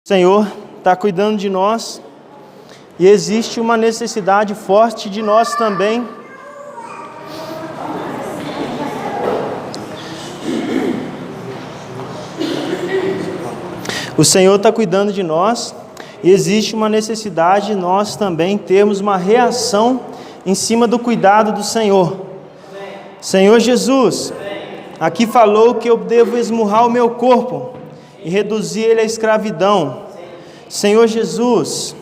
O Senhor está cuidando de nós e existe uma necessidade forte de nós também. O Senhor está cuidando de nós e existe uma necessidade de nós também termos uma reação em cima do cuidado do Senhor. Senhor Jesus, aqui falou que eu devo esmurrar o meu corpo e reduzir ele à escravidão. Senhor Jesus,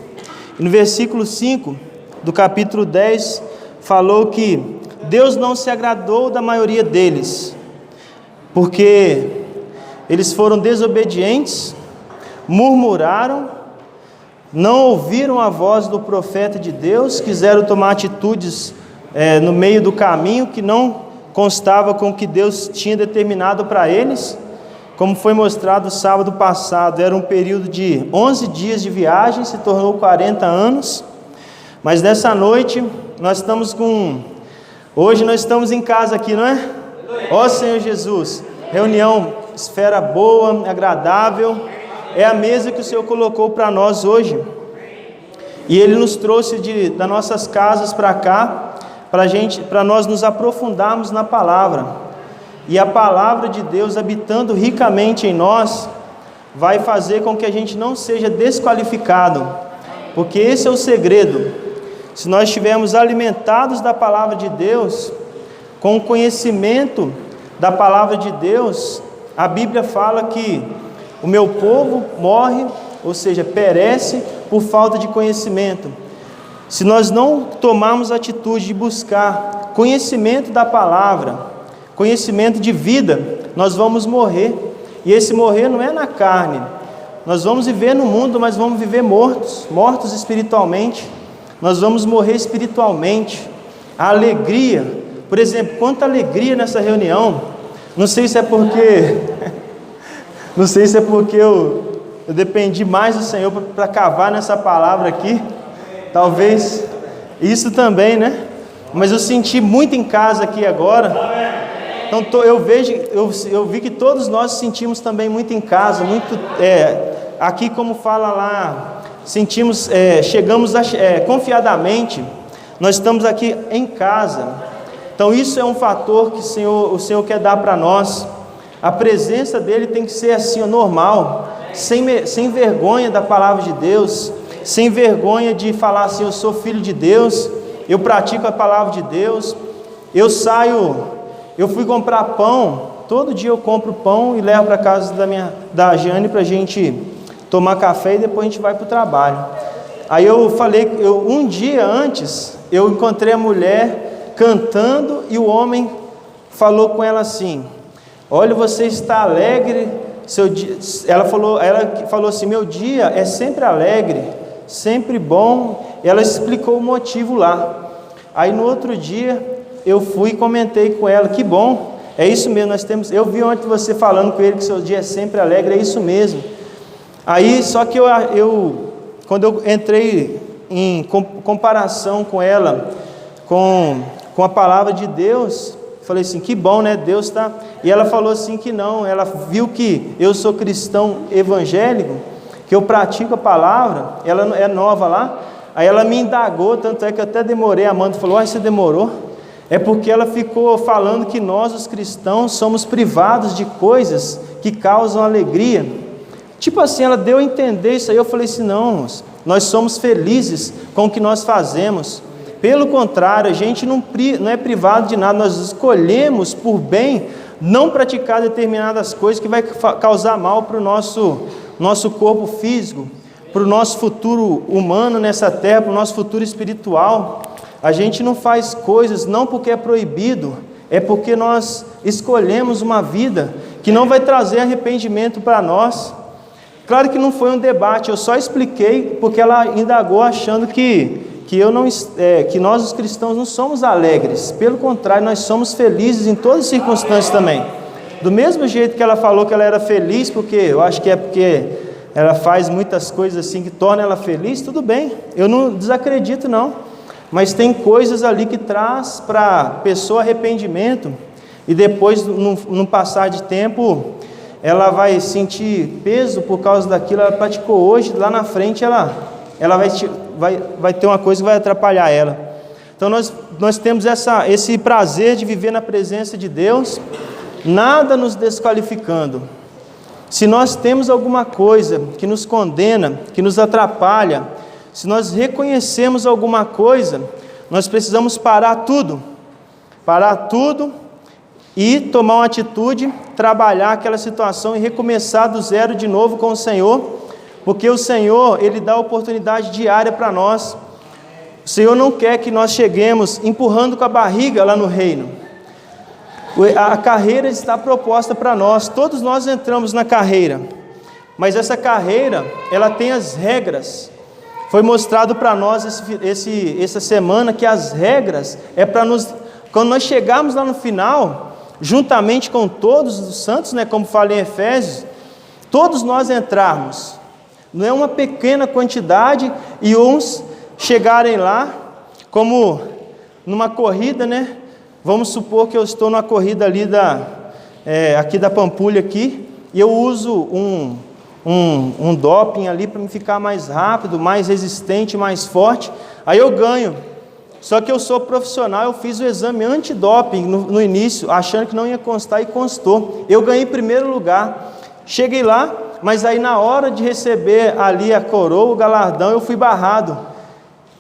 no versículo 5 do capítulo 10, falou que Deus não se agradou da maioria deles, porque eles foram desobedientes, murmuraram, não ouviram a voz do profeta de Deus, quiseram tomar atitudes no meio do caminho que não constava com o que Deus tinha determinado para eles. Como foi mostrado sábado passado, era um período de 11 dias de viagem, se tornou 40 anos. Mas nessa noite, hoje nós estamos em casa aqui, não é? Ó Senhor Jesus, reunião, esfera boa, agradável, é a mesa que o Senhor colocou para nós hoje. E Ele nos trouxe das nossas casas para cá, para nós nos aprofundarmos na palavra. E a palavra de Deus habitando ricamente em nós, vai fazer com que a gente não seja desqualificado, porque esse é o segredo. Se nós estivermos alimentados da palavra de Deus, com o conhecimento da palavra de Deus, a Bíblia fala que o meu povo morre, ou seja, perece por falta de conhecimento. Se nós não tomarmos a atitude de buscar conhecimento da palavra, conhecimento de vida, nós vamos morrer. E esse morrer não é na carne. Nós vamos viver no mundo, mas vamos viver mortos espiritualmente. Nós vamos morrer espiritualmente. A alegria, por exemplo, quanta alegria nessa reunião. Não sei se é porque eu dependi mais do Senhor para cavar nessa palavra aqui. Talvez isso também, né? Mas eu senti muito em casa aqui agora. Então eu vi que todos nós sentimos também muito em casa, aqui como fala lá, chegamos confiadamente, nós estamos aqui em casa. Então isso é um fator que o Senhor quer dar para nós. A presença dele tem que ser assim, normal, sem vergonha da palavra de Deus, sem vergonha de falar assim, eu sou filho de Deus, eu pratico a palavra de Deus, eu fui comprar pão, todo dia eu compro pão e levo para casa da Giane para a gente tomar café e depois a gente vai para o trabalho. Aí um dia antes, eu encontrei a mulher cantando e o homem falou com ela assim, olha, você está alegre, ela falou assim, meu dia é sempre alegre, sempre bom. Ela explicou o motivo lá. Aí no outro dia, eu fui e comentei com ela, que bom, é isso mesmo, eu vi ontem você falando com ele que seu dia é sempre alegre, é isso mesmo. Aí, só que quando eu entrei em comparação com ela, com a palavra de Deus, falei assim, que bom, né, Deus está... E ela falou assim que não, ela viu que eu sou cristão evangélico, que eu pratico a palavra, ela é nova lá, aí ela me indagou, tanto é que eu até demorei, a Amanda falou, você demorou? É porque ela ficou falando que nós, os cristãos, somos privados de coisas que causam alegria. Tipo assim, ela deu a entender isso aí. Eu falei assim, não, nós somos felizes com o que nós fazemos. Pelo contrário, a gente não é privado de nada. Nós escolhemos por bem não praticar determinadas coisas que vai causar mal para o nosso corpo físico, para o nosso futuro humano nessa terra, para o nosso futuro espiritual. A gente não faz coisas não porque é proibido, é porque nós escolhemos uma vida que não vai trazer arrependimento para nós. Claro que não foi um debate, eu só expliquei porque ela indagou achando que nós os cristãos não somos alegres. Pelo contrário, nós somos felizes em todas as circunstâncias também. Do mesmo jeito que ela falou que ela era feliz, porque eu acho que é porque ela faz muitas coisas assim que tornam ela feliz, tudo bem, eu não desacredito não. Mas tem coisas ali que traz para a pessoa arrependimento, e depois, num passar de tempo, ela vai sentir peso por causa daquilo, ela praticou hoje, lá na frente ela vai ter uma coisa que vai atrapalhar ela. Então nós temos esse prazer de viver na presença de Deus, nada nos desqualificando. Se nós temos alguma coisa que nos condena, que nos atrapalha, se nós reconhecemos alguma coisa, nós precisamos parar tudo e tomar uma atitude, trabalhar aquela situação e recomeçar do zero de novo com o Senhor, porque o Senhor, Ele dá oportunidade diária para nós. O Senhor não quer que nós cheguemos empurrando com a barriga lá no reino. A carreira está proposta para nós, todos nós entramos na carreira, mas essa carreira, ela tem as regras. Foi mostrado para nós essa semana que as regras é para nos, quando nós chegarmos lá no final, juntamente com todos os santos, né, como falei em Efésios, todos nós entrarmos. Não é uma pequena quantidade e uns chegarem lá, como numa corrida, né? Vamos supor que eu estou numa corrida ali aqui da Pampulha aqui, e eu uso um doping ali para me ficar mais rápido, mais resistente, mais forte, aí eu ganho. Só que eu sou profissional, eu fiz o exame antidoping no início, achando que não ia constar e constou. Eu ganhei em primeiro lugar, cheguei lá, mas aí na hora de receber ali a coroa, o galardão, eu fui barrado.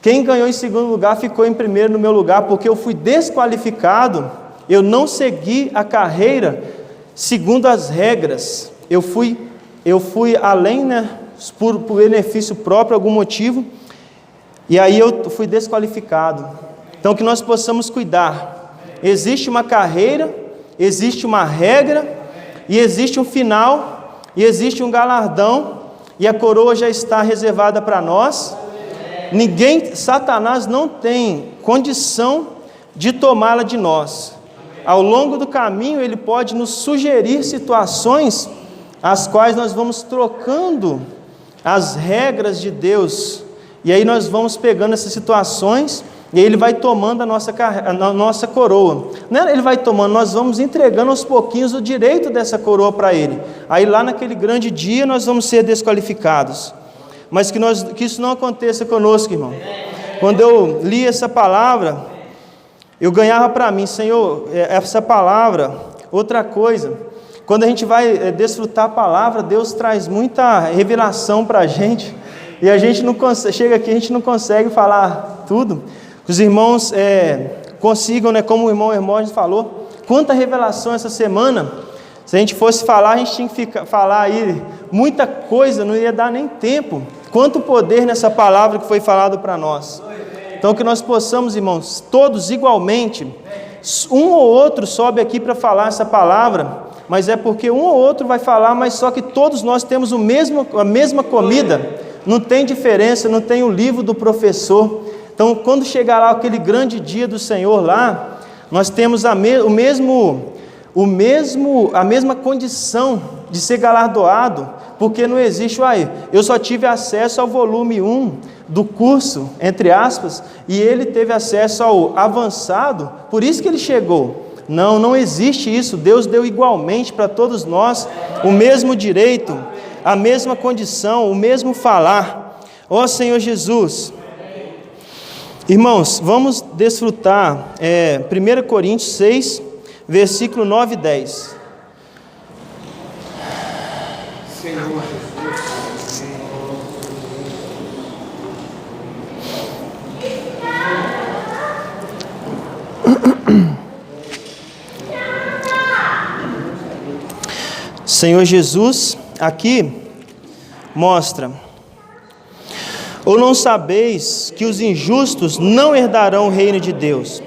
Quem ganhou em segundo lugar ficou em primeiro no meu lugar, porque eu fui desqualificado, eu não segui a carreira segundo as regras, eu fui além, né, por benefício próprio, algum motivo, e aí eu fui desqualificado. Então que nós possamos cuidar, existe uma carreira, existe uma regra, e existe um final, e existe um galardão, e a coroa já está reservada para nós. Satanás não tem condição de tomá-la de nós. Ao longo do caminho ele pode nos sugerir situações as quais nós vamos trocando as regras de Deus, e aí nós vamos pegando essas situações, e aí ele vai tomando a nossa coroa. Não é ele vai tomando, nós vamos entregando aos pouquinhos o direito dessa coroa para ele. Aí lá naquele grande dia nós vamos ser desqualificados. Mas que isso não aconteça conosco, irmão. Quando eu li essa palavra, eu ganhava para mim, Senhor, essa palavra, outra coisa. Quando a gente vai desfrutar a palavra, Deus traz muita revelação para a gente, e a gente não consegue, chega aqui, a gente não consegue falar tudo. Os irmãos consigam, né, como o irmão Hermógenes falou, quanta revelação essa semana. Se a gente fosse falar, a gente tinha que falar aí muita coisa, não ia dar nem tempo. Quanto poder nessa palavra que foi falado para nós. Então que nós possamos, irmãos, todos igualmente, um ou outro sobe aqui para falar essa palavra, mas é porque um ou outro vai falar, mas só que todos nós temos a mesma comida, não tem diferença, não tem o livro do professor. Então quando chegar lá aquele grande dia do Senhor lá, nós temos a mesma condição de ser galardoado, porque não existe, eu só tive acesso ao volume 1 do curso, entre aspas, e ele teve acesso ao avançado, por isso que ele chegou. Não existe isso. Deus deu igualmente para todos nós o mesmo direito, a mesma condição, o mesmo falar. Ó Senhor Jesus. Irmãos, vamos desfrutar 1 Coríntios 6, versículo 9 e 10. Senhor Jesus. Senhor Jesus, aqui mostra: ou não sabeis que os injustos não herdarão o reino de Deus?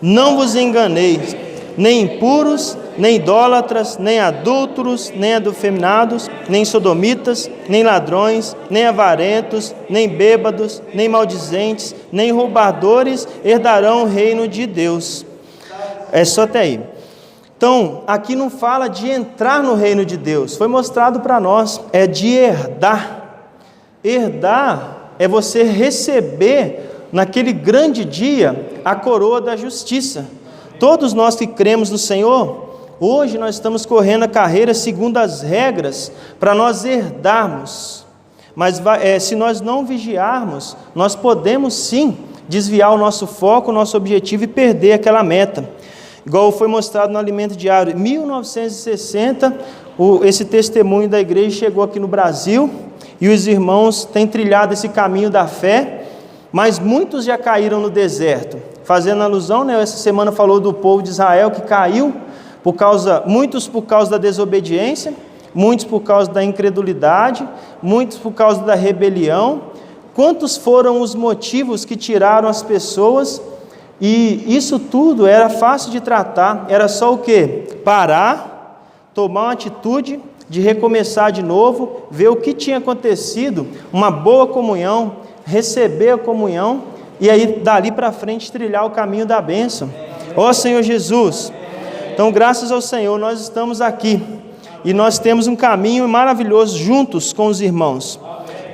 Não vos enganeis, nem impuros, nem idólatras, nem adúlteros, nem adulterados, nem sodomitas, nem ladrões, nem avarentos, nem bêbados, nem maldizentes, nem roubadores herdarão o reino de Deus. É só até aí. Então, aqui não fala de entrar no reino de Deus, foi mostrado para nós, é de herdar. Herdar é você receber naquele grande dia a coroa da justiça. Todos nós que cremos no Senhor, Hoje nós estamos correndo a carreira segundo as regras para nós herdarmos. Mas se nós não vigiarmos, nós podemos sim desviar o nosso foco, o nosso objetivo e perder aquela meta. Igual foi mostrado no Alimento Diário. Em 1960, esse testemunho da igreja chegou aqui no Brasil e os irmãos têm trilhado esse caminho da fé, mas muitos já caíram no deserto. Fazendo alusão, né, essa semana falou do povo de Israel que caiu, muitos por causa da desobediência, muitos por causa da incredulidade, muitos por causa da rebelião. Quantos foram os motivos que tiraram as pessoas? E isso tudo era fácil de tratar, era só o quê? Parar, tomar uma atitude de recomeçar de novo, ver o que tinha acontecido, uma boa comunhão, receber a comunhão, e aí dali para frente trilhar o caminho da bênção. Ó Senhor Jesus! Então, graças ao Senhor, nós estamos aqui, e nós temos um caminho maravilhoso juntos com os irmãos.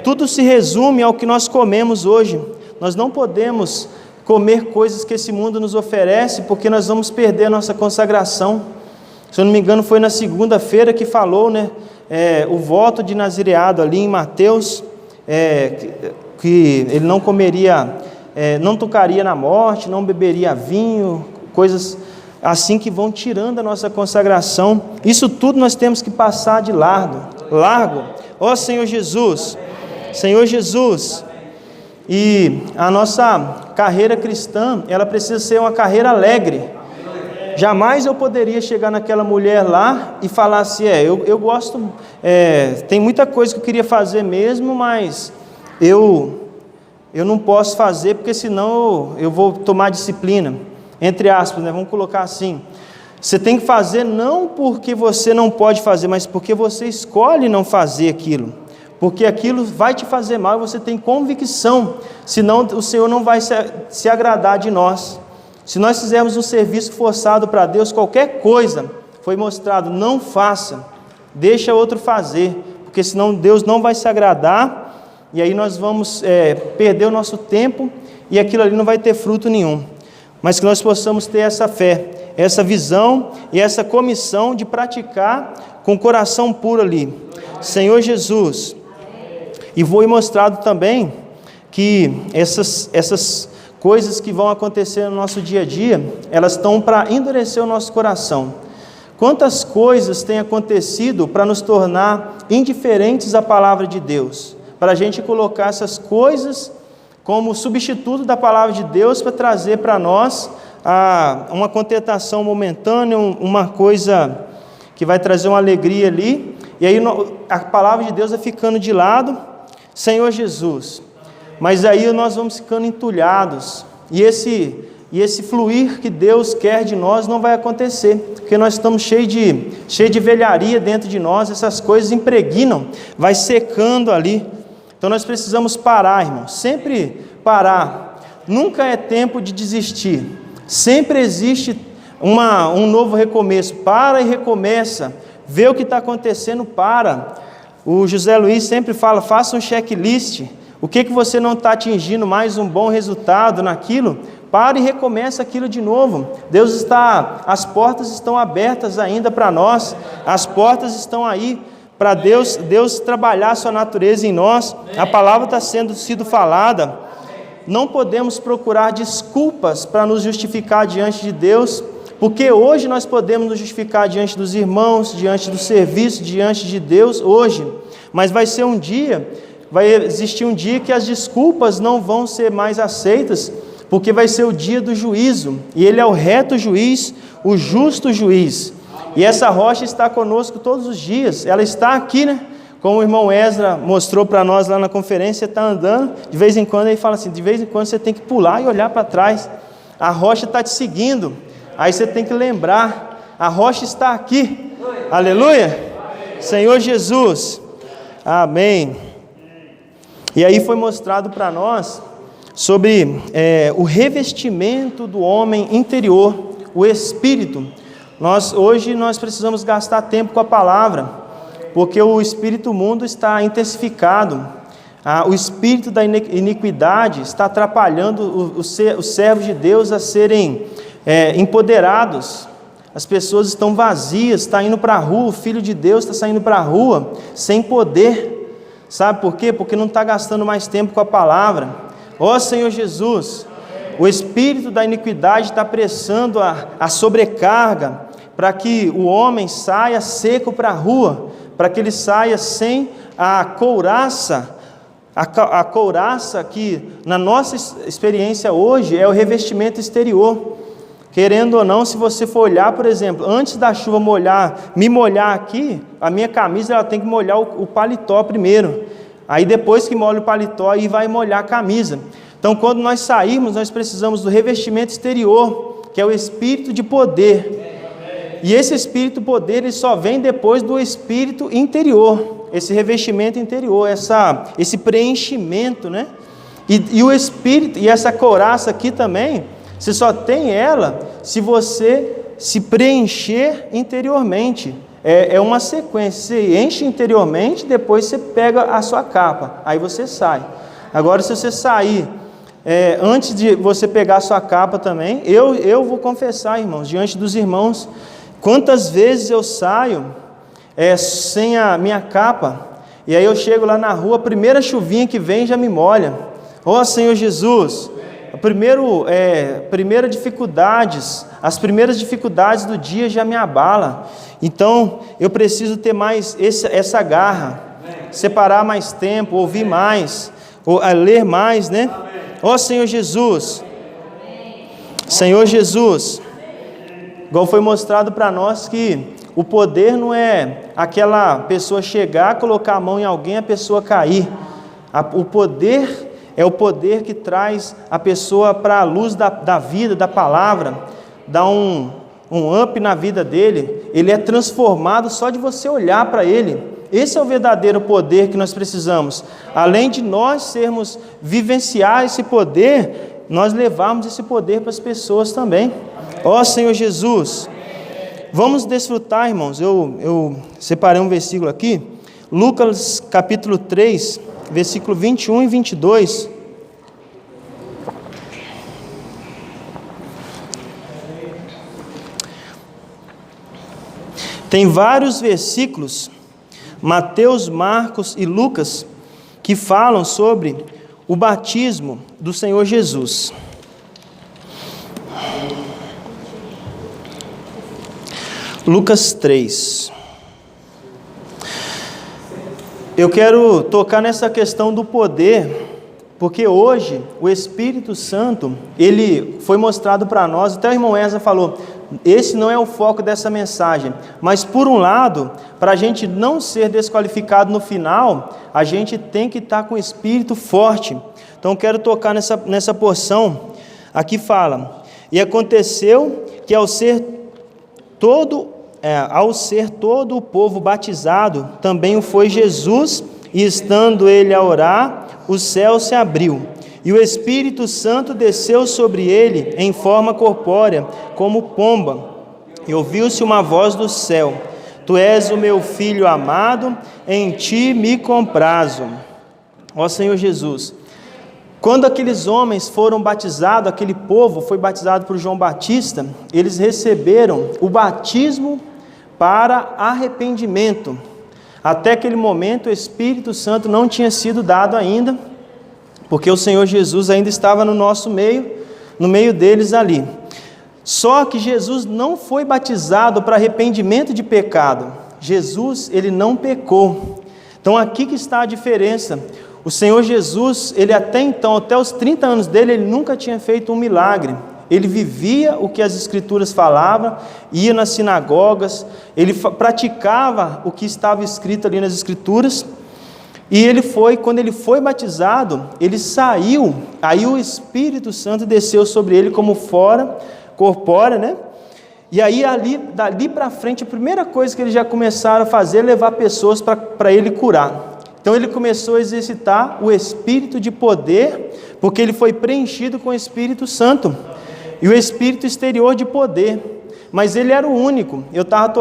Tudo se resume ao que nós comemos hoje. Nós não podemos comer coisas que esse mundo nos oferece, porque nós vamos perder a nossa consagração. Se eu não me engano, foi na segunda-feira que falou, né, o voto de nazireado ali em Mateus, que ele não comeria, não tocaria na morte, não beberia vinho, coisas assim que vão tirando a nossa consagração. Isso tudo nós temos que passar de largo. Ó Senhor Jesus, Senhor Jesus. E a nossa carreira cristã, ela precisa ser uma carreira alegre. Jamais eu poderia chegar naquela mulher lá e falar assim, eu gosto, tem muita coisa que eu queria fazer mesmo, mas eu não posso fazer porque senão eu vou tomar disciplina, entre aspas, né? Vamos colocar assim. Você tem que fazer não porque você não pode fazer, mas porque você escolhe não fazer aquilo. Porque aquilo vai te fazer mal e você tem convicção, senão o Senhor não vai se agradar de nós. Se nós fizermos um serviço forçado para Deus, qualquer coisa, foi mostrado, não faça, deixa outro fazer, porque senão Deus não vai se agradar, e aí nós vamos perder o nosso tempo, e aquilo ali não vai ter fruto nenhum. Mas que nós possamos ter essa fé, essa visão e essa comissão de praticar com o coração puro ali. Senhor Jesus. E foi mostrado também que essas coisas que vão acontecer no nosso dia a dia, elas estão para endurecer o nosso coração. Quantas coisas têm acontecido para nos tornar indiferentes à palavra de Deus? Para a gente colocar essas coisas como substituto da palavra de Deus para trazer para nós uma contentação momentânea, uma coisa que vai trazer uma alegria ali, e aí a palavra de Deus vai ficando de lado. Senhor Jesus, mas aí nós vamos ficando entulhados, e esse fluir que Deus quer de nós não vai acontecer, porque nós estamos cheios de velharia dentro de nós, essas coisas impregnam, vai secando ali. Então nós precisamos parar, irmão, sempre parar. Nunca é tempo de desistir, sempre existe um novo recomeço. Para e recomeça, vê o que está acontecendo, para. O José Luiz sempre fala, faça um checklist, o que você não está atingindo, mais um bom resultado naquilo, para e recomeça aquilo de novo. As portas estão abertas ainda para nós, as portas estão aí para Deus trabalhar a sua natureza em nós, a palavra está sido falada. Não podemos procurar desculpas para nos justificar diante de Deus, porque hoje nós podemos nos justificar diante dos irmãos, diante do serviço, diante de Deus, hoje. Mas vai existir um dia que as desculpas não vão ser mais aceitas, porque vai ser o dia do juízo, e Ele é o reto juiz, o justo juiz. E essa rocha está conosco todos os dias, ela está aqui, né? Como o irmão Ezra mostrou para nós lá na conferência, está andando, de vez em quando ele fala assim, de vez em quando você tem que pular e olhar para trás, a rocha está te seguindo. Aí você tem que lembrar, a rocha está aqui. Aleluia! Senhor Jesus. Amém. E aí foi mostrado para nós sobre o revestimento do homem interior, o Espírito. Hoje nós precisamos gastar tempo com a palavra, porque o espírito mundo está intensificado. O espírito da iniquidade está atrapalhando os servos de Deus a serem empoderados, As pessoas estão vazias, está indo para a rua, o Filho de Deus está saindo para a rua sem poder. Sabe por quê? Porque não está gastando mais tempo com a palavra. Ó Senhor Jesus, o espírito da iniquidade está pressando a sobrecarga para que o homem saia seco para a rua, para que ele saia sem a couraça. A couraça que na nossa experiência hoje é o revestimento exterior. Querendo ou não, se você for olhar, por exemplo, antes da chuva me molhar aqui, a minha camisa ela tem que molhar o paletó primeiro. Aí depois que molha o paletó, aí vai molhar a camisa. Então quando nós sairmos, nós precisamos do revestimento exterior, que é o espírito de poder. E esse espírito de poder, ele só vem depois do espírito interior, esse revestimento interior, esse preenchimento, né? E o espírito, e essa couraça aqui também, você só tem ela se você se preencher interiormente. É uma sequência, você enche interiormente, depois você pega a sua capa, aí você sai. Agora se você sair, antes de você pegar a sua capa também, eu vou confessar, irmãos, diante dos irmãos, quantas vezes eu saio sem a minha capa, e aí eu chego lá na rua, a primeira chuvinha que vem já me molha. Ó Senhor Jesus, as primeiras dificuldades do dia já me abala. Então eu preciso ter mais essa garra, separar mais tempo, ouvir mais, ler mais, né? Ó Senhor Jesus, Senhor Jesus, igual foi mostrado para nós que o poder não é aquela pessoa chegar, colocar a mão em alguém, a pessoa cair. O poder é o poder que traz a pessoa para a luz da vida, da palavra, dá um up na vida dele, ele é transformado só de você olhar para ele. Esse é o verdadeiro poder que nós precisamos. Além de nós vivenciar esse poder, nós levarmos esse poder para as pessoas também. Ó Senhor Jesus, vamos desfrutar, irmãos, eu separei um versículo aqui, Lucas capítulo 3, versículo 21 e 22. Tem vários versículos, Mateus, Marcos e Lucas, que falam sobre o batismo do Senhor Jesus. Lucas 3. Eu quero tocar nessa questão do poder, porque hoje o Espírito Santo, ele foi mostrado para nós, até o irmão Eza falou, esse não é o foco dessa mensagem, mas por um lado, para a gente não ser desqualificado no final, a gente tem que estar com o Espírito forte. Então eu quero tocar nessa porção, aqui fala, e aconteceu que ao ser todo o povo batizado, também o foi Jesus, e estando ele a orar, o céu se abriu, e o Espírito Santo desceu sobre ele em forma corpórea, como pomba, e ouviu-se uma voz do céu: Tu és o meu filho amado, em ti me comprazo. Ó Senhor Jesus, quando aqueles homens foram batizados, aquele povo foi batizado por João Batista, eles receberam o batismo para arrependimento. Até aquele momento o Espírito Santo não tinha sido dado ainda, porque o Senhor Jesus ainda estava no nosso meio, no meio deles ali. Só que Jesus não foi batizado para arrependimento de pecado. Jesus, ele não pecou. Então aqui que está a diferença. O Senhor Jesus, ele até então, até os 30 anos dele, ele nunca tinha feito um milagre. Ele vivia o que as Escrituras falavam, ia nas sinagogas, ele praticava o que estava escrito ali nas Escrituras, e quando ele foi batizado, ele saiu, aí o Espírito Santo desceu sobre ele como fora, corpórea, né? E aí dali para frente, a primeira coisa que eles já começaram a fazer é levar pessoas para ele curar. Então ele começou a exercitar o espírito de poder, porque ele foi preenchido com o Espírito Santo, e o espírito exterior de poder, mas ele era o único. Eu estava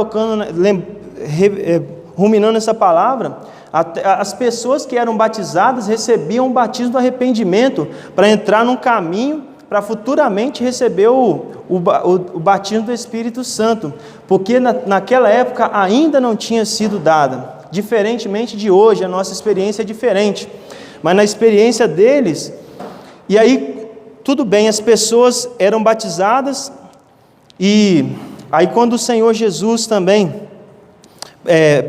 ruminando essa palavra, as pessoas que eram batizadas recebiam o batismo do arrependimento, para entrar num caminho para futuramente receber o batismo do Espírito Santo, porque naquela época ainda não tinha sido dada. Diferentemente de hoje, a nossa experiência é diferente, mas na experiência deles, e aí tudo bem, as pessoas eram batizadas, e aí quando o Senhor Jesus também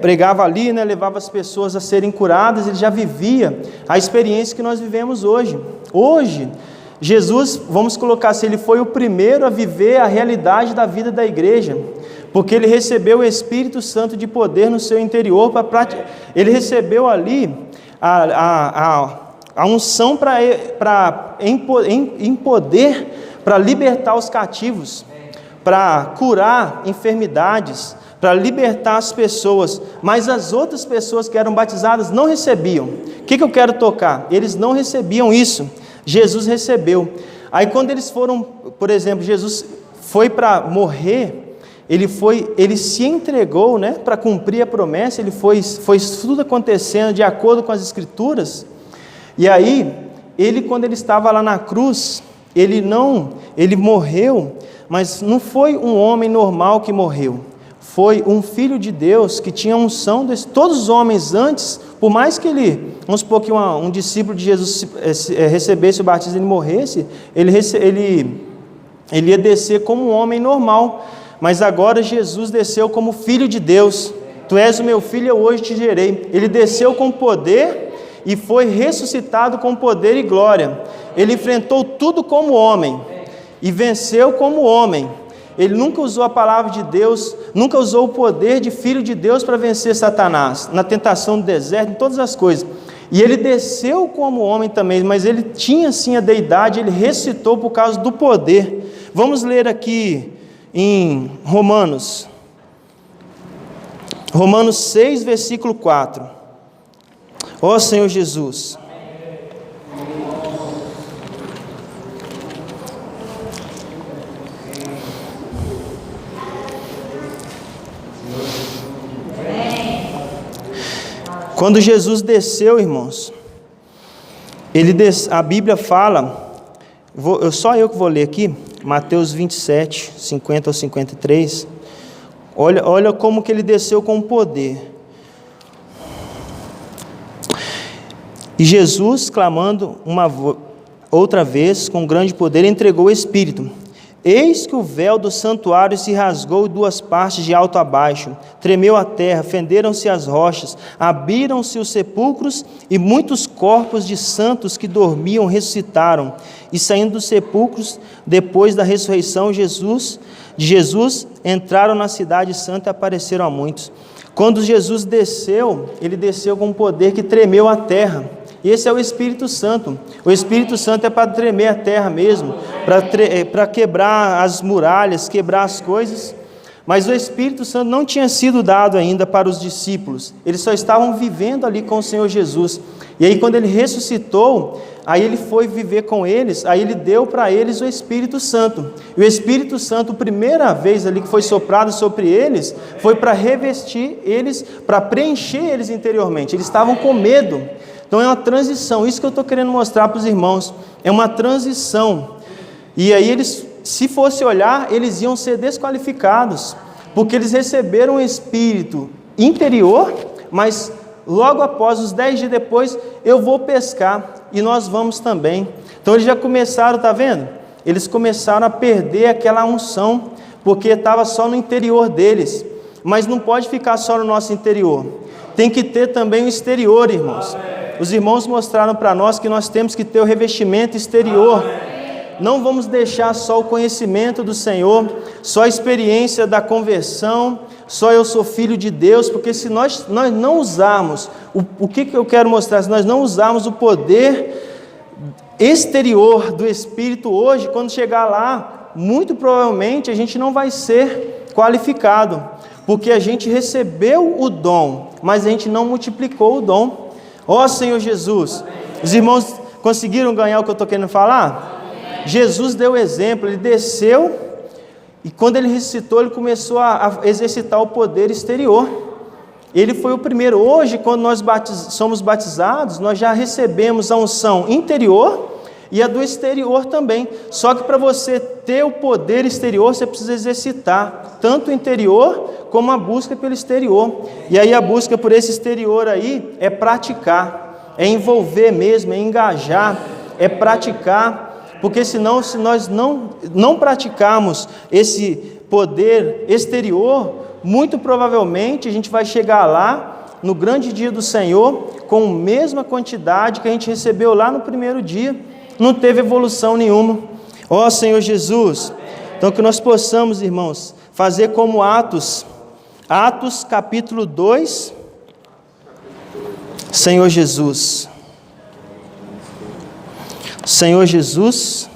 pregava ali, né, levava as pessoas a serem curadas, ele já vivia a experiência que nós vivemos hoje. Hoje, Jesus, vamos colocar assim, ele foi o primeiro a viver a realidade da vida da igreja, porque ele recebeu o Espírito Santo de poder no seu interior, ele recebeu ali a unção em poder para libertar os cativos, para curar enfermidades, para libertar as pessoas, mas as outras pessoas que eram batizadas não recebiam. O que eu quero tocar? Eles não recebiam isso, Jesus recebeu. Aí quando eles foram, por exemplo, Jesus foi para morrer, ele se entregou, né, para cumprir a promessa, foi tudo acontecendo de acordo com as Escrituras, e aí, quando ele estava lá na cruz, ele morreu, mas não foi um homem normal que morreu, foi um filho de Deus que tinha unção. Todos os homens antes, por mais que vamos supor que um discípulo de Jesus recebesse o batismo e ele morresse, ele ia descer como um homem normal, mas agora Jesus desceu como filho de Deus. Tu és o meu filho, eu hoje te gerei. Ele desceu com poder e foi ressuscitado com poder e glória. Ele enfrentou tudo como homem e venceu como homem. Ele nunca usou a palavra de Deus, nunca usou o poder de filho de Deus para vencer Satanás, na tentação do deserto, em todas as coisas. E ele desceu como homem também, mas ele tinha sim a deidade, ele ressuscitou por causa do poder. Vamos ler aqui em Romanos 6, versículo 4. Ó Senhor Jesus, quando Jesus desceu, irmãos, a Bíblia fala, só eu que vou ler aqui, Mateus 27, 50 ao 53, olha como que ele desceu com poder. E Jesus, clamando outra vez, com grande poder, entregou o Espírito. Eis que o véu do santuário se rasgou em duas partes, de alto a baixo, tremeu a terra, fenderam-se as rochas, abriram-se os sepulcros, e muitos corpos de santos que dormiam ressuscitaram, e saindo dos sepulcros, depois da ressurreição de Jesus, entraram na cidade santa e apareceram a muitos. Quando Jesus desceu, ele desceu com um poder que tremeu a terra. E esse é o Espírito Santo. O Espírito Santo é para tremer a terra mesmo, para quebrar as muralhas, quebrar as coisas. Mas o Espírito Santo não tinha sido dado ainda para os discípulos. Eles só estavam vivendo ali com o Senhor Jesus. E aí quando ele ressuscitou, aí ele foi viver com eles, aí ele deu para eles o Espírito Santo. E o Espírito Santo, a primeira vez ali que foi soprado sobre eles, foi para revestir eles, para preencher eles interiormente. Eles estavam com medo. Então é uma transição, isso que eu estou querendo mostrar para os irmãos, é uma transição. E aí eles, se fosse olhar, eles iam ser desqualificados, porque eles receberam um Espírito interior, mas logo após, os 10 dias depois, eu vou pescar, e nós vamos também. Então eles já começaram, está vendo? Eles começaram a perder aquela unção, porque estava só no interior deles, mas não pode ficar só no nosso interior, tem que ter também o exterior, irmãos. Os irmãos mostraram para nós que nós temos que ter o revestimento exterior. Não vamos deixar só o conhecimento do Senhor, só a experiência da conversão, só eu sou filho de Deus, porque se nós não usarmos, o que eu quero mostrar? Se nós não usarmos o poder exterior do Espírito hoje, quando chegar lá, muito provavelmente a gente não vai ser qualificado, porque a gente recebeu o dom, mas a gente não multiplicou o dom. Ó Senhor Jesus, os irmãos conseguiram ganhar o que eu estou querendo falar? Jesus deu o exemplo, ele desceu, e quando ele ressuscitou, ele começou a exercitar o poder exterior. Ele foi o primeiro. Hoje, quando nós somos batizados, nós já recebemos a unção interior e a do exterior também. Só que para você ter o poder exterior, você precisa exercitar tanto o interior como a busca pelo exterior. E aí a busca por esse exterior aí é praticar, é envolver mesmo, é engajar, é praticar, porque senão, se nós não praticarmos esse poder exterior, muito provavelmente a gente vai chegar lá no grande dia do Senhor com a mesma quantidade que a gente recebeu lá no primeiro dia, não teve evolução nenhuma. Ó Senhor Jesus, então que nós possamos, irmãos, fazer como Atos capítulo 2, Senhor Jesus, Senhor Jesus,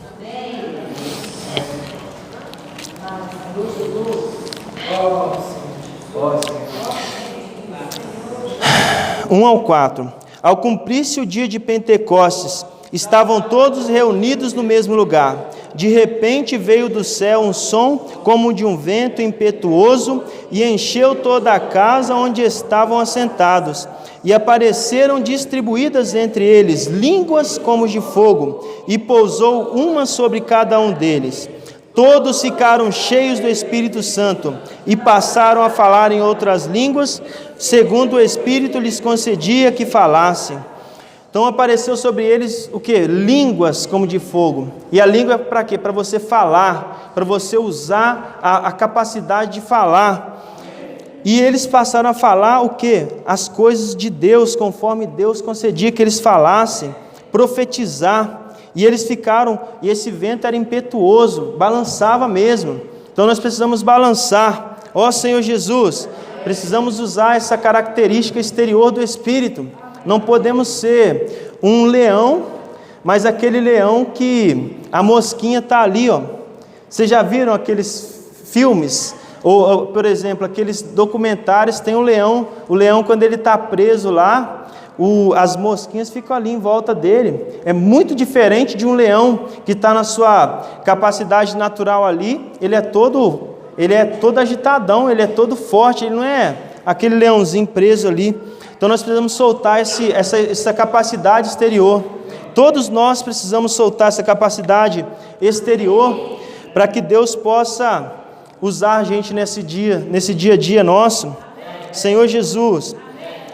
1 ao 4. Ao cumprir-se o dia de Pentecostes, estavam todos reunidos no mesmo lugar. De repente veio do céu um som como de um vento impetuoso e encheu toda a casa onde estavam assentados. E apareceram distribuídas entre eles línguas como de fogo, e pousou uma sobre cada um deles. Todos ficaram cheios do Espírito Santo e passaram a falar em outras línguas, segundo o Espírito lhes concedia que falassem. Então apareceu sobre eles o que? Línguas como de fogo. E a língua é para quê? Para você falar, para você usar a capacidade de falar. E eles passaram a falar o que? As coisas de Deus, conforme Deus concedia que eles falassem, profetizar. E eles ficaram, e esse vento era impetuoso, balançava mesmo. Então nós precisamos balançar. Ó Senhor Jesus, precisamos usar essa característica exterior do Espírito. Não podemos ser um leão, mas aquele leão que a mosquinha está ali, ó. Vocês já viram aqueles filmes? Ou, por exemplo, aqueles documentários, tem o leão quando ele está preso lá, as mosquinhas ficam ali em volta dele. É muito diferente de um leão que está na sua capacidade natural ali. Ele é todo agitadão, ele é todo forte, ele não é aquele leãozinho preso ali. Então nós precisamos soltar essa capacidade exterior. Todos nós precisamos soltar essa capacidade exterior para que Deus possa usar a gente nesse dia a dia nosso. Senhor Jesus.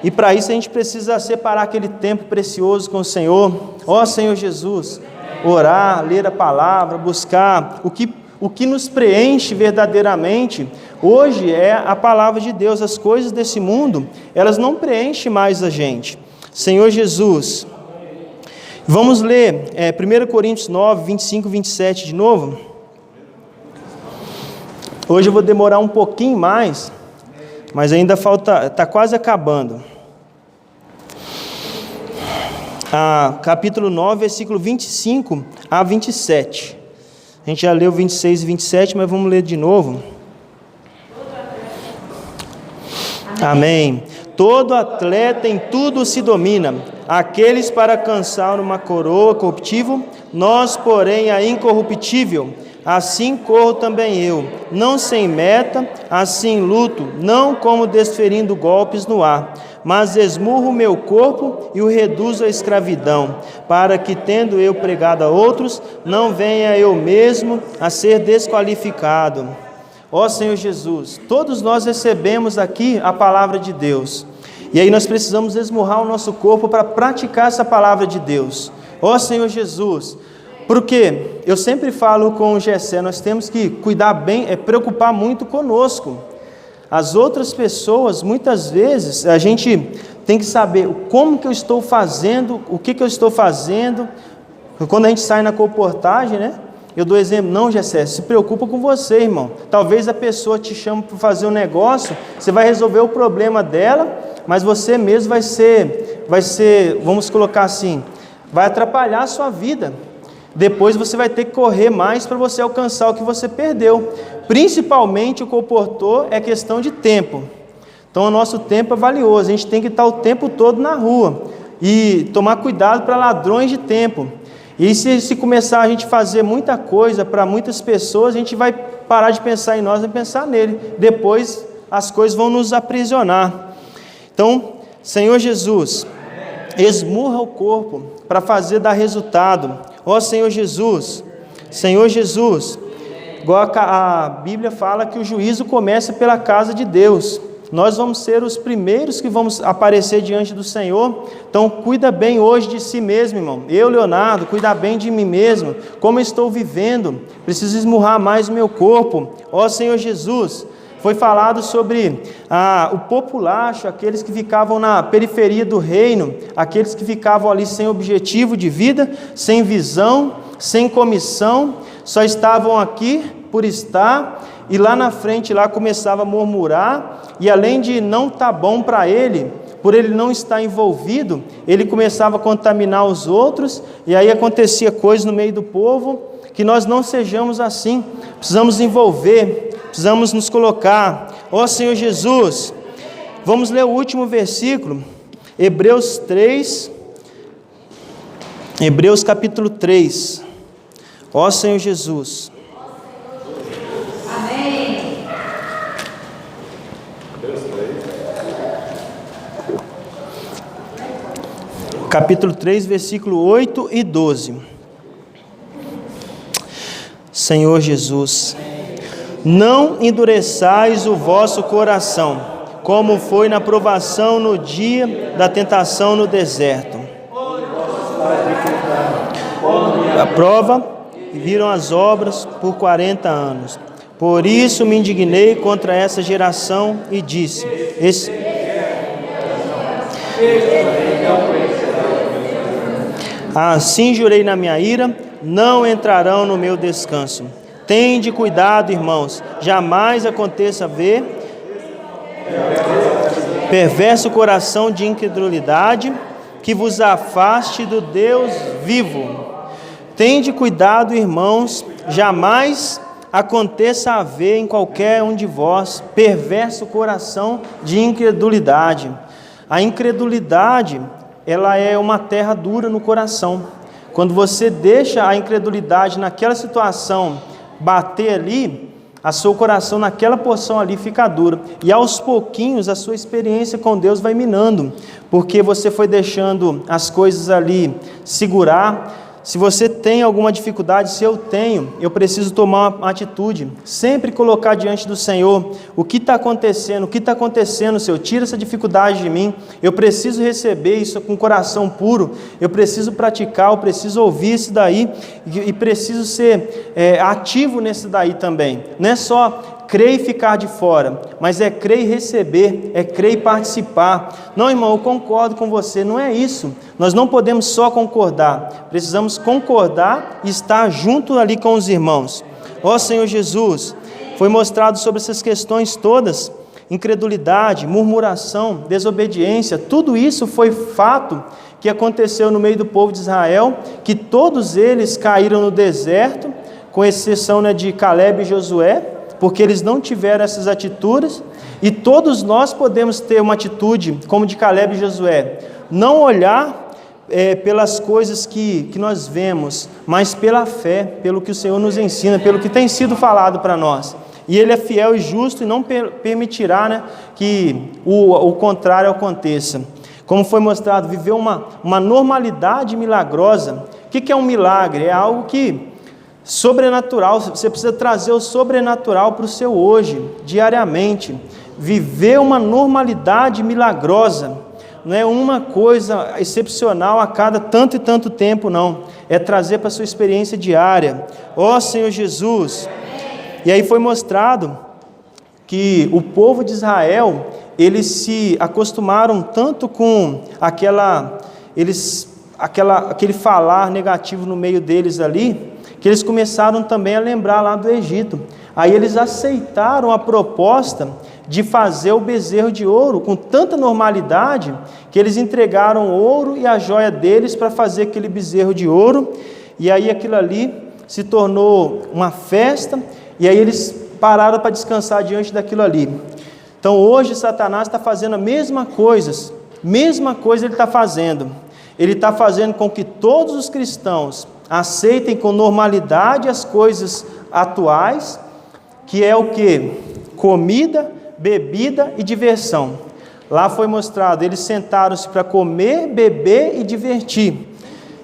E para isso a gente precisa separar aquele tempo precioso com o Senhor. Ó Senhor Jesus, orar, ler a palavra, buscar o que nos preenche verdadeiramente. Hoje é a palavra de Deus. As coisas desse mundo, elas não preenchem mais a gente. Senhor Jesus, vamos ler 1 Coríntios 9, 25 e 27 de novo. Hoje eu vou demorar um pouquinho mais, mas ainda falta, está quase acabando. Capítulo 9, versículo 25 a 27. A gente já leu 26 e 27, mas vamos ler de novo. Amém. Todo atleta em tudo se domina. Aqueles para alcançar uma coroa corruptível, nós, porém, a incorruptível. Assim corro também eu, não sem meta, assim luto, não como desferindo golpes no ar, mas esmurro o meu corpo e o reduzo à escravidão, para que, tendo eu pregado a outros, não venha eu mesmo a ser desqualificado. Ó Senhor Jesus, todos nós recebemos aqui a palavra de Deus, e aí nós precisamos esmurrar o nosso corpo para praticar essa palavra de Deus. Ó Senhor Jesus, porque eu sempre falo com o Gessé, nós temos que cuidar bem, preocupar muito conosco. As outras pessoas, muitas vezes, a gente tem que saber como que eu estou fazendo, o que eu estou fazendo. Quando a gente sai na colportagem, né? Eu dou exemplo, não, Gessé, se preocupa com você, irmão. Talvez a pessoa te chame para fazer um negócio, você vai resolver o problema dela, mas você mesmo vai ser, vamos colocar assim, vai atrapalhar a sua vida. Depois você vai ter que correr mais para você alcançar o que você perdeu. Principalmente o comportor é questão de tempo. Então o nosso tempo é valioso, a gente tem que estar o tempo todo na rua. E tomar cuidado para ladrões de tempo. E se começar a gente fazer muita coisa para muitas pessoas, a gente vai parar de pensar em nós e pensar nele. Depois as coisas vão nos aprisionar. Então, Senhor Jesus, esmurra o corpo para fazer dar resultado. Ó Senhor Jesus, Senhor Jesus, igual a Bíblia fala que o juízo começa pela casa de Deus. Nós vamos ser os primeiros que vamos aparecer diante do Senhor. Então cuida bem hoje de si mesmo, irmão. Eu, Leonardo, cuidar bem de mim mesmo. Como eu estou vivendo, preciso esmurrar mais o meu corpo. Ó Senhor Jesus, foi falado sobre o populacho, aqueles que ficavam na periferia do reino, aqueles que ficavam ali sem objetivo de vida, sem visão, sem comissão, só estavam aqui por estar, e lá na frente lá começava a murmurar, e além de não estar bom para ele, por ele não estar envolvido, ele começava a contaminar os outros, e aí acontecia coisas no meio do povo. Que nós não sejamos assim, precisamos envolver, precisamos nos colocar. Ó Senhor Jesus, vamos ler o último versículo, Hebreus 3, Hebreus capítulo 3. Ó Senhor Jesus. Amém. Capítulo 3, versículo 8 e 12. Senhor Jesus, não endureçais o vosso coração, como foi na provação no dia da tentação no deserto. A prova, e viram as obras por 40 anos. Por isso me indignei contra essa geração e disse: assim jurei na minha ira, não entrarão no meu descanso. Tende cuidado, irmãos, jamais aconteça ver perverso coração de incredulidade que vos afaste do Deus vivo. Tende cuidado, irmãos, jamais aconteça haver em qualquer um de vós perverso coração de incredulidade. A incredulidade, ela é uma terra dura no coração. Quando você deixa a incredulidade naquela situação bater ali, a seu coração naquela porção ali fica dura. E aos pouquinhos a sua experiência com Deus vai minando, porque você foi deixando as coisas ali segurar. Se você tem alguma dificuldade, se eu tenho, eu preciso tomar uma atitude, sempre colocar diante do Senhor o que está acontecendo, Senhor, tira essa dificuldade de mim, eu preciso receber isso com o coração puro, eu preciso praticar, eu preciso ouvir isso daí, e preciso ser ativo nesse daí também, não é só crer e ficar de fora, mas é crer e receber, é crer e participar. Não, irmão, eu concordo com você, não é isso. Nós não podemos só concordar, precisamos concordar e estar junto ali com os irmãos. Ó Senhor Jesus, foi mostrado sobre essas questões todas, incredulidade, murmuração, desobediência, tudo isso foi fato que aconteceu no meio do povo de Israel, que todos eles caíram no deserto, com exceção de Calebe e Josué, porque eles não tiveram essas atitudes, e todos nós podemos ter uma atitude como de Calebe e Josué, não olhar pelas coisas que nós vemos, mas pela fé, pelo que o Senhor nos ensina, pelo que tem sido falado para nós, e Ele é fiel e justo e não permitirá que o contrário aconteça. Como foi mostrado, viver uma normalidade milagrosa. O que é um milagre? É algo que sobrenatural, você precisa trazer o sobrenatural para o seu hoje, diariamente, viver uma normalidade milagrosa, não é uma coisa excepcional a cada tanto e tanto tempo, não, é trazer para a sua experiência diária. Ó Senhor Jesus, e aí foi mostrado que o povo de Israel, eles se acostumaram tanto com aquele falar negativo no meio deles ali, que eles começaram também a lembrar lá do Egito. Aí eles aceitaram a proposta de fazer o bezerro de ouro com tanta normalidade, que eles entregaram o ouro e a joia deles para fazer aquele bezerro de ouro, e aí aquilo ali se tornou uma festa, e aí eles pararam para descansar diante daquilo ali. Então hoje Satanás está fazendo a mesma coisa ele está fazendo. Ele está fazendo com que todos os cristãos aceitem com normalidade as coisas atuais, que é o que? Comida, bebida e diversão. Lá foi mostrado, eles sentaram-se para comer, beber e divertir.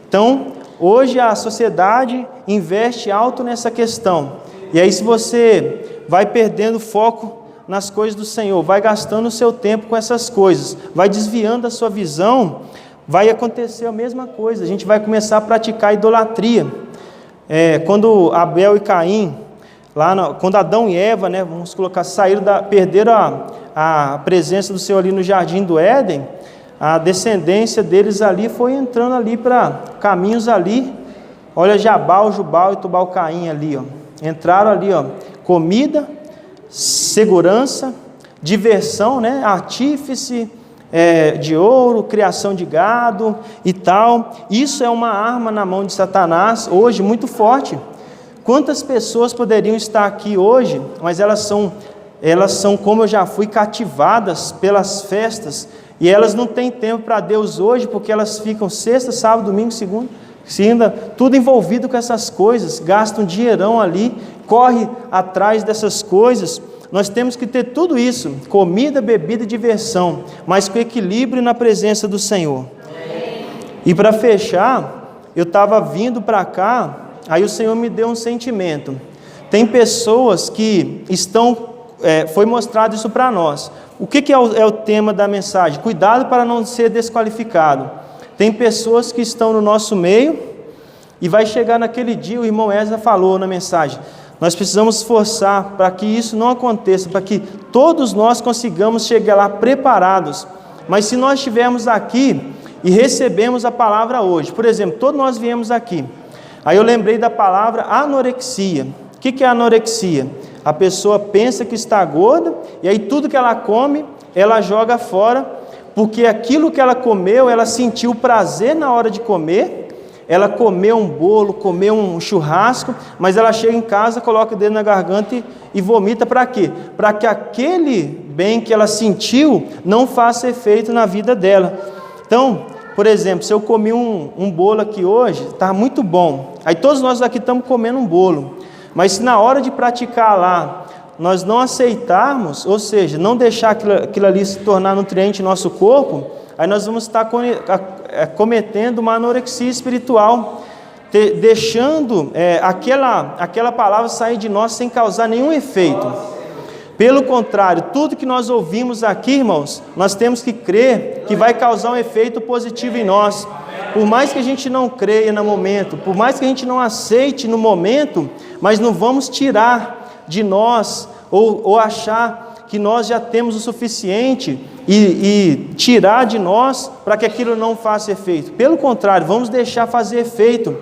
Então, Hoje a sociedade investe alto nessa questão. E aí, se você vai perdendo foco nas coisas do Senhor, vai gastando o seu tempo com essas coisas, vai desviando a sua visão, vai acontecer a mesma coisa. A gente vai começar a praticar idolatria. Quando Abel e Caim, quando Adão e Eva, né, vamos colocar, perderam a presença do Senhor ali no jardim do Éden, a descendência deles ali foi entrando ali para caminhos ali, olha, Jabal, Jubal e Tubal-Caim ali, ó, entraram ali, ó, comida, segurança, diversão, né, artífice de ouro, criação de gado e tal. Isso é uma arma na mão de Satanás hoje muito forte. Quantas pessoas poderiam estar aqui hoje, mas elas são, como eu já fui, cativadas pelas festas, e elas não têm tempo para Deus hoje, porque elas ficam sexta, sábado, domingo, segunda, tudo envolvido com essas coisas, gastam um dinheirão ali, corre atrás dessas coisas. Nós temos que ter tudo isso, comida, bebida e diversão, mas com equilíbrio na presença do Senhor. E para fechar, eu estava vindo para cá, aí o Senhor me deu um sentimento. Tem pessoas que foi mostrado isso para nós. O que é o tema da mensagem? Cuidado para não ser desqualificado. Tem pessoas que estão no nosso meio e vai chegar naquele dia, o irmão Ezra falou na mensagem, nós precisamos esforçar para que isso não aconteça, para que todos nós consigamos chegar lá preparados. Mas se nós estivermos aqui e recebemos a palavra hoje, por exemplo, todos nós viemos aqui, aí eu lembrei da palavra anorexia. O que é anorexia? A pessoa pensa que está gorda, e aí tudo que ela come, ela joga fora, porque aquilo que ela comeu, ela sentiu prazer na hora de comer, ela comeu um bolo, comeu um churrasco, mas ela chega em casa, coloca o dedo na garganta e vomita. Para quê? Para que aquele bem que ela sentiu não faça efeito na vida dela. Então, por exemplo, se eu comi um bolo aqui hoje, está muito bom, aí todos nós aqui estamos comendo um bolo, mas se na hora de praticar lá, nós não aceitarmos, ou seja, não deixar aquilo ali se tornar nutriente em nosso corpo, aí nós vamos estar cometendo uma anorexia espiritual, deixando aquela palavra sair de nós sem causar nenhum efeito. Pelo contrário, tudo que nós ouvimos aqui, irmãos, nós temos que crer que vai causar um efeito positivo em nós. Por mais que a gente não creia no momento, por mais que a gente não aceite no momento, mas não vamos tirar de nós, ou achar que nós já temos o suficiente e tirar de nós para que aquilo não faça efeito. Pelo contrário, vamos deixar fazer efeito.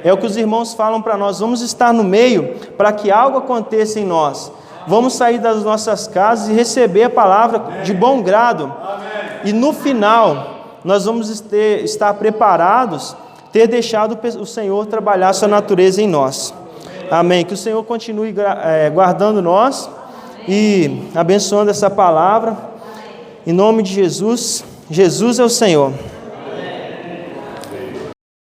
É o que os irmãos falam para nós, vamos estar no meio para que algo aconteça em nós. Vamos sair das nossas casas e receber a palavra de bom grado. E no final, nós vamos estar preparados, ter deixado o Senhor trabalhar a sua natureza em nós. Amém. Que o Senhor continue guardando nós e abençoando essa palavra. Em nome de Jesus. Jesus é o Senhor.